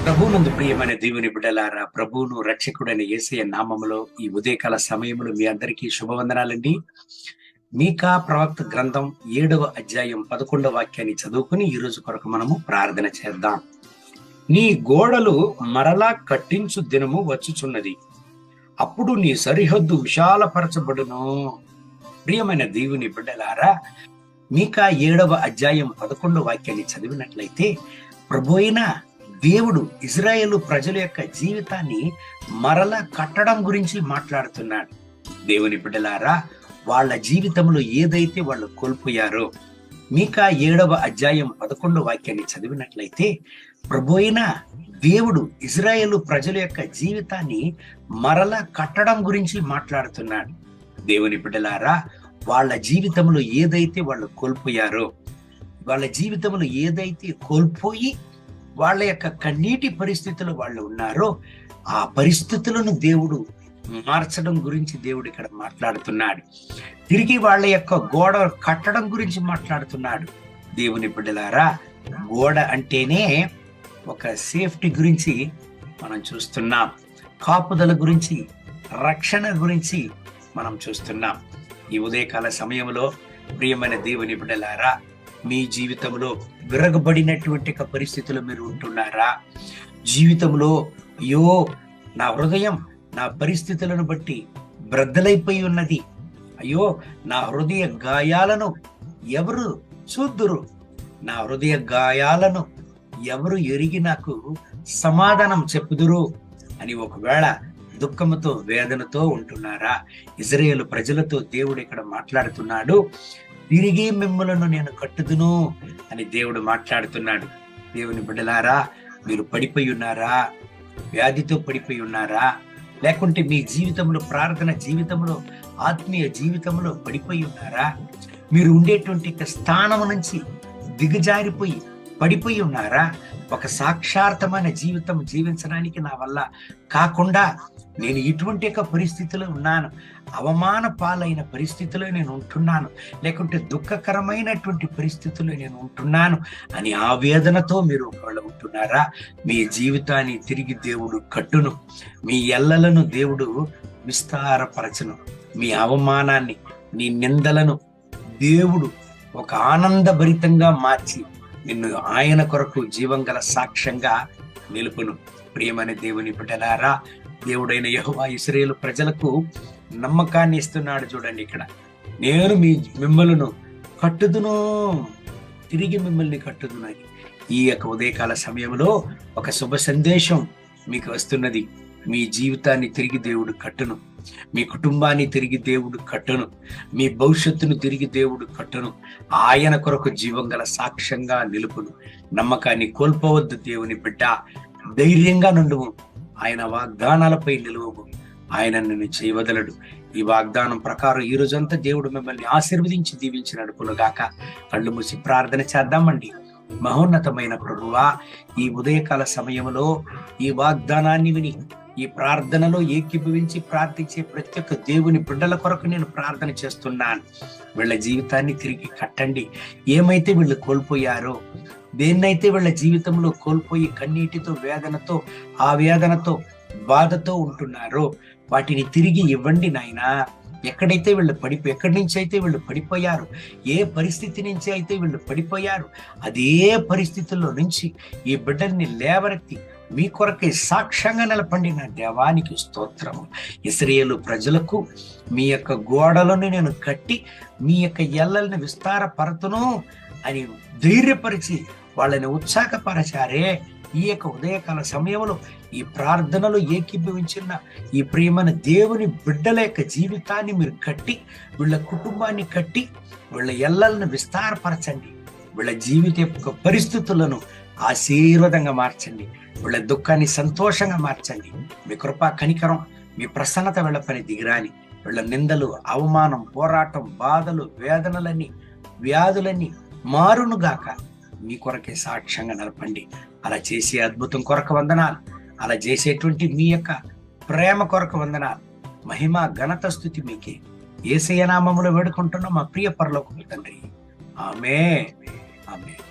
ప్రభువునందు ప్రియమైన దేవుని బిడ్డలారా, ప్రభువును రక్షకుడైన యేసయ్య నామములో ఈ ఉదయకాల సమయంలో మీ అందరికీ శుభవందనాలండి. మీకా ప్రవక్త గ్రంథం 7వ అధ్యాయం 11వ వాక్యాన్ని చదువుకుని ఈ రోజు కొరకు మనము ప్రార్థన చేద్దాం. నీ గోడలు మరలా కట్టించు దినము వచ్చుచున్నది, అప్పుడు నీ సరిహద్దు విశాలపరచబడును. ప్రియమైన దేవుని బిడ్డలారా, మీకా 7వ అధ్యాయం 11వ వాక్యాన్ని చదివినట్లయితే ప్రభు అయిన దేవుడు ఇజ్రాయేలు ప్రజల యొక్క జీవితాన్ని మరలా కట్టడం గురించి మాట్లాడుతున్నాడు. దేవుని బిడ్డలారా, వాళ్ళ జీవితంలో ఏదైతే వాళ్ళు కోల్పోయారో, మీకా 7వ అధ్యాయం 11వ వాక్యాన్ని చదివినట్లయితే ప్రభు అయిన దేవుడు ఇజ్రాయేలు ప్రజల యొక్క జీవితాన్ని మరలా కట్టడం గురించి మాట్లాడుతున్నాడు. దేవుని బిడ్డలారా, వాళ్ళ జీవితంలో ఏదైతే వాళ్ళు కోల్పోయారో, వాళ్ళ జీవితంలో ఏదైతే కోల్పోయి వాళ్ళ యొక్క కన్నీటి పరిస్థితులు వాళ్ళు ఉన్నారో, ఆ పరిస్థితులను దేవుడు మార్చడం గురించి దేవుడు ఇక్కడ మాట్లాడుతున్నాడు. తిరిగి వాళ్ళ యొక్క గోడ కట్టడం గురించి మాట్లాడుతున్నాడు. దేవుని బిడ్డలారా, గోడ అంటేనే ఒక సేఫ్టీ గురించి మనం చూస్తున్నాం, కాపుదల గురించి, రక్షణ గురించి మనం చూస్తున్నాం. ఈ ఉదయకాల సమయంలో ప్రియమైన దేవుని బిడ్డలారా, మీ జీవితంలో విరగబడినటువంటి పరిస్థితులు మీరు ఉంటున్నారా? జీవితంలో అయ్యో, నా హృదయం నా పరిస్థితులను బట్టి బ్రద్దలైపోయి ఉన్నది, అయ్యో నా హృదయ గాయాలను ఎవరు చూద్దురు, నా హృదయ గాయాలను ఎవరు ఎరిగి నాకు సమాధానం చెప్పుదురు అని ఒకవేళ దుఃఖముతో వేదనతో ఉంటున్నారా? ఇజ్రాయేలు ప్రజలతో దేవుడు ఇక్కడ మాట్లాడుతున్నాడు. తిరిగి మిమ్మలను నేను కట్టుదును అని దేవుడు మాట్లాడుతున్నాడు. దేవుని బిడ్డలారా, మీరు పడిపోయి ఉన్నారా? వ్యాధితో పడిపోయి ఉన్నారా? లేకుంటే మీ జీవితంలో, ప్రార్థన జీవితంలో, ఆత్మీయ జీవితంలో పడిపోయి ఉన్నారా? మీరు ఉండేటువంటి స్థానం నుంచి దిగజారిపోయి పడిపోయి ఉన్నారా? ఒక సాక్షార్థమైన జీవితం జీవించడానికి నా వల్ల కాకుండా నేను ఇటువంటి పరిస్థితిలో ఉన్నాను, అవమాన పాలైన పరిస్థితిలో నేను ఉంటున్నాను, లేకుంటే దుఃఖకరమైనటువంటి పరిస్థితుల్లో నేను ఉంటున్నాను అని ఆవేదనతో మీరు ఒకవేళ ఉంటున్నారా? మీ జీవితాన్ని తిరిగి దేవుడు కట్టును, మీ ఎల్లలను దేవుడు విస్తారపరచును, మీ అవమానాన్ని, నీ నిందలను దేవుడు ఒక ఆనందభరితంగా మార్చి నిన్ను ఆయన కొరకు జీవంగల సాక్ష్యంగా నిలుపును. ప్రియమైన దేవుని బిడ్డలారా, దేవుడైన యెహోవా ఇశ్రాయేలు ప్రజలకు నమ్మకాన్ని ఇస్తున్నాడు. చూడండి, ఇక్కడ నేను మిమ్మల్ని కట్టుదును, తిరిగి మిమ్మల్ని కట్టుదును అని. ఈ యొక్క ఉదయకాల సమయంలో ఒక శుభ సందేశం మీకు వస్తున్నది. మీ జీవితాన్ని తిరిగి దేవుడు కట్టును, మీ కుటుంబాన్ని తిరిగి దేవుడు కట్టును, మీ భవిష్యత్తును తిరిగి దేవుడు కట్టును, ఆయన కొరకు జీవం గల సాక్ష్యంగా నిలుపును. నమ్మకాన్ని కోల్పోవద్దు దేవుని బిడ్డ, ధైర్యంగా నుండుము, ఆయన వాగ్దానాలపై నిలువము, ఆయన నిన్ను చేయవదలడు. ఈ వాగ్దానం ప్రకారం ఈ రోజంతా దేవుడు మిమ్మల్ని ఆశీర్వదించి దీవించి నడుపునుగాక. కళ్ళు మూసి ప్రార్థన చేద్దామండి. మహోన్నతమైన ప్రభువా, ఈ ఉదయకాల సమయంలో ఈ వాగ్దానాన్ని విని ఈ ప్రార్థనలో ఏకీభవించి ప్రార్థించే ప్రతి ఒక్క దేవుని బిడ్డల కొరకు నేను ప్రార్థన చేస్తున్నాను. వీళ్ళ జీవితాన్ని తిరిగి కట్టండి. ఏమైతే వీళ్ళు కోల్పోయారో, దేన్నైతే వీళ్ళ జీవితంలో కోల్పోయి కన్నీటితో, వేదనతో, ఆ వేదనతో, బాధతో ఉంటున్నారో వాటిని తిరిగి ఇవ్వండి నాయనా. ఎక్కడైతే ఎక్కడి నుంచి అయితే వీళ్ళు పడిపోయారు, ఏ పరిస్థితి నుంచి అయితే వీళ్ళు పడిపోయారు, అదే పరిస్థితుల్లో నుంచి ఈ బిడ్డల్ని లేవనెత్తి మీ కొరకే సాక్ష్యంగా నిలపండి. నా దేవానికి స్తోత్రము. ఇశ్రాయేలు ప్రజలకు మీ యొక్క గోడలను నేను కట్టి మీ యొక్క ఎల్లల్ని విస్తారపరతును అని ధైర్యపరిచి వాళ్ళని ఉత్సాహపరచారే. ఈ యొక్క ఉదయకాల సమయంలో ఈ ప్రార్థనలో ఏకీభవించిన ఈ ప్రియమైన దేవుని బిడ్డల యొక్క జీవితాన్ని మీరు కట్టి, వీళ్ళ కుటుంబాన్ని కట్టి, వీళ్ళ ఎల్లలను విస్తారపరచండి. వీళ్ళ జీవిత యొక్క పరిస్థితులను ఆశీర్వాదంగా మార్చండి. వీళ్ళ దుఃఖాన్ని సంతోషంగా మార్చండి. మీ కృపా కనికరం, మీ ప్రసన్నత వీళ్ళ పని దిగిరాని. వీళ్ళ నిందలు, అవమానం, పోరాటం, బాధలు, వేదనలన్నీ, వ్యాధులన్నీ మారునుగాక. మీ కొరకే సాక్ష్యంగా నిలపండి. అలా చేసే అద్భుతం కొరకు వందనాలు. అలా చేసేటువంటి మీ యొక్క ప్రేమ కొరకు వందనాలు. మహిమ ఘనత స్తుతి మీకే. యేసయ్య నామములో వేడుకుంటున్నాం మా ప్రియ పరలోకపు తండ్రి. ఆమేన్, ఆమేన్.